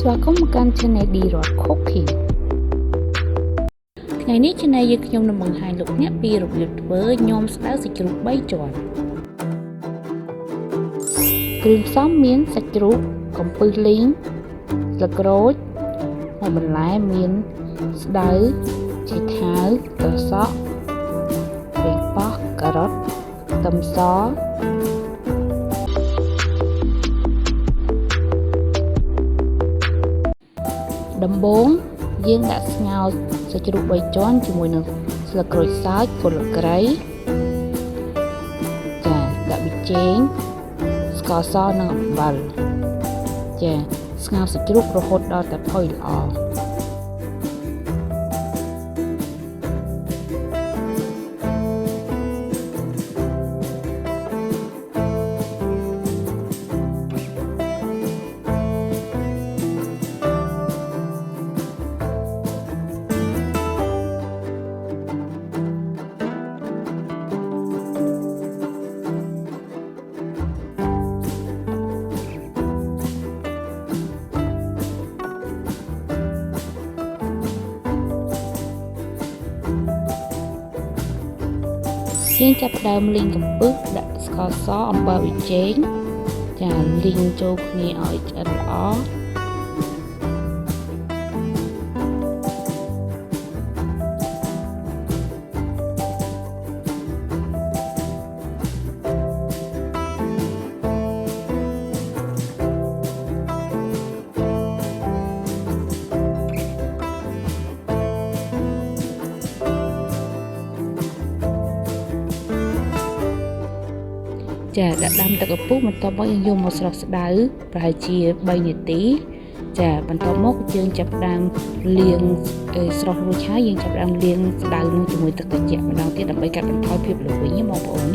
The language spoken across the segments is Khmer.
ស្វាគមន៍មកកាន់ Channel D Rock Cooking ថ្ងៃនេះ Channel យើងខ្ញុំនឹងបង្ហាញលោកអ្នកពីរបៀបធ្វើញាំស្តៅសាច់ជ្រូក3ជាន់គ្រឿងផ្សំមានសាច់ជ្រូកកំពឹសលីងស្លឹកក្រូចហើយបន្លែមានស្តៅជីថាវត្រសក់ប្រេងប៉ោះការ៉ុតខ្ទឹមសដំបូងយើងដាក់ស្ងោរសាច់ជ្រូក3ជាន់ជាមួយនឹងស្លឹកក្រូចសើចគល់ក្រៃដាក់ប៊ីចេងស្ករសនិងអំបិលស្ងោរសាច់ជ្រូករហូតដល់តែផុយល្អយើងចាប់ផ្ដើមលីងកំពឹសដាក់ស្ករសអំបិលប៊ីចេងលីងចូលគ្នាឲ្យឆ្អិនល្អដាក់ដាំទឹកឪពុះបន្ទាប់មកយើងយកមកស្រុះស្ដៅប្រហែលជា3នាទីបន្ទាប់មកយើងចាប់ផ្ដើមលាងស្រុះរួចហើយយើងចាប់ផ្ដើមលាងស្ដៅនោះជាមួយទឹកត្រជាក់ម្ដងទៀតដើម្បីកាត់បន្ថយភាពល្វីងបងប្អូន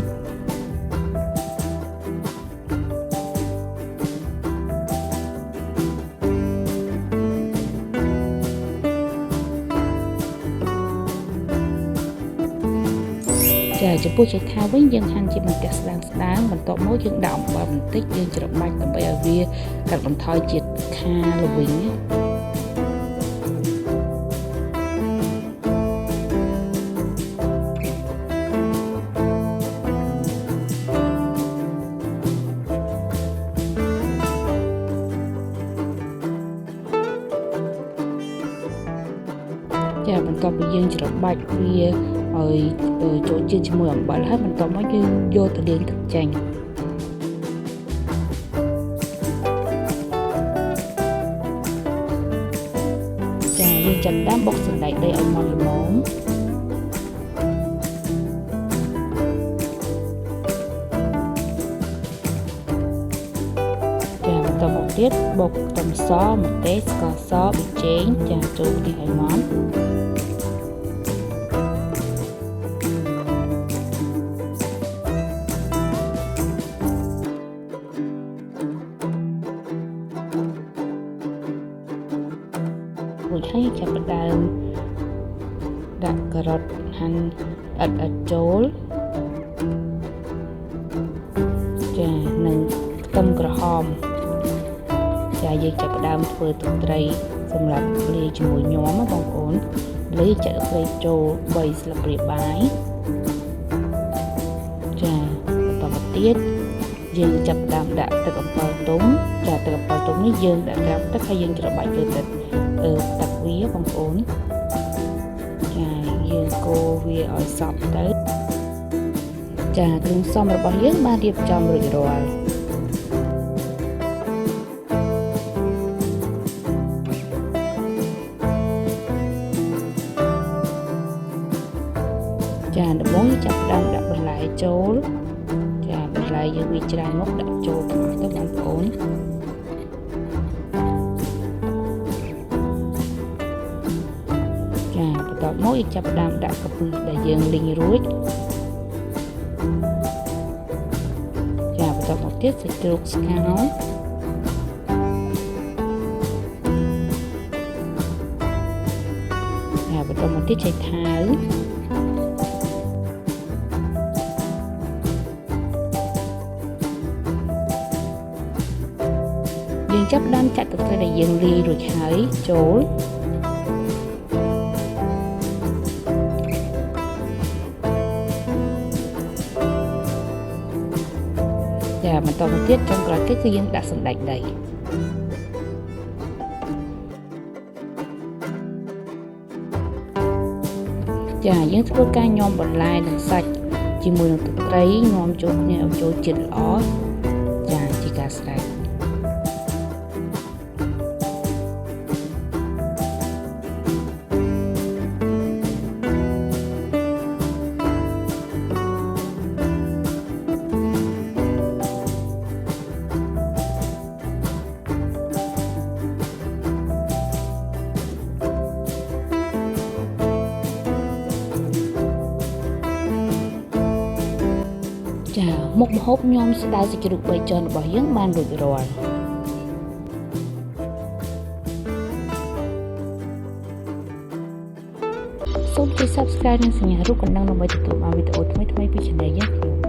ចំពោះចេកថាវិញយើងហាន់ជាបន្ទះស្ដើងបន្ទាប់មកយើងដាក់អំបិលបន្តិចយើងច្របាច់ដើម្បីឲ្យវាកាត់បន្ថយជាតិខាល្វីងបន្ទាប់ពីយើងច្របាច់វាឲ្យចូលជាតិជាមួយអំបិលហើយបន្ទាប់មកយើងយកទៅលាងទឹកចេញយើងចាប់ដើមបុកសណ្តែកដីឲ្យម៉ត់ល្មមបន្តមកទៀតបុកខ្ទឹមសម្ទេសស្ករសប៊ីចេងចូលគ្នាឲ្យម៉ត់រួចហើយចាប់ផ្ដើមដាក់ការ៉ុតហាន់ឥតចូលនិងខ្ទឹមក្រហមយើងចាប់ផ្ដើមធ្វើទឹកត្រីសម្រាប់លាយជាមួយញាំបងប្អូនលាយចាក់ត្រីចូល3ស្លាបព្រាបាយបន្តមកទៀតយើងចាប់ផ្ដើមដាក់ទឹកអំបិលទុំទឹកអំបិលទុំនេះយើងដាក់ក្រាបទឹកហើយយើងច្របាច់ទៅទឹកវាបងប្អូនយើងកូរវាឲ្យសព្វទៅគ្រឿងផ្សំរបស់យើងបានរៀបចំរួចរាល់ដំបូងចាប់ផ្ដើមដាក់បន្លែចូលបន្លែយើងវាច្រើនមុខដាក់ចូលទាំងអស់ទៅបងប្អូនបន្ទាប់មកយើងចាប់ផ្ដើមដាក់កំពឹសដែលយើងលីងរួចបន្ទាប់មកទៀតសាច់ជ្រូកស្ងោរបន្ទាប់មកទៀតចេកថាវយើង យើងចាប់ផ្ដើមចាក់ទឹកត្រីដែលយើងលាយរួចហើយចូលចាបន្តមកទៀតចុងក្រោយគេគឺយើងដាក់សណ្តែកដីចាយើងធ្វើការញោមបន្លែនិងសាច់ជាមួយនឹងទឹកត្រីញោមចូលគ្នាឲ្យចូលជាតិល្អចាជាការស្រេចចាមុខម្ហូបញោមស្ដៅសាច់ជ្រូកបីជាន់របស់យើងបានរួចរាល់សូមជួយ Subscribe និងសញ្ញារូបកណ្ដឹងដើម្បីទទួលបានវីដេអូថ្មីៗពី Channel យើងខ្ញុំ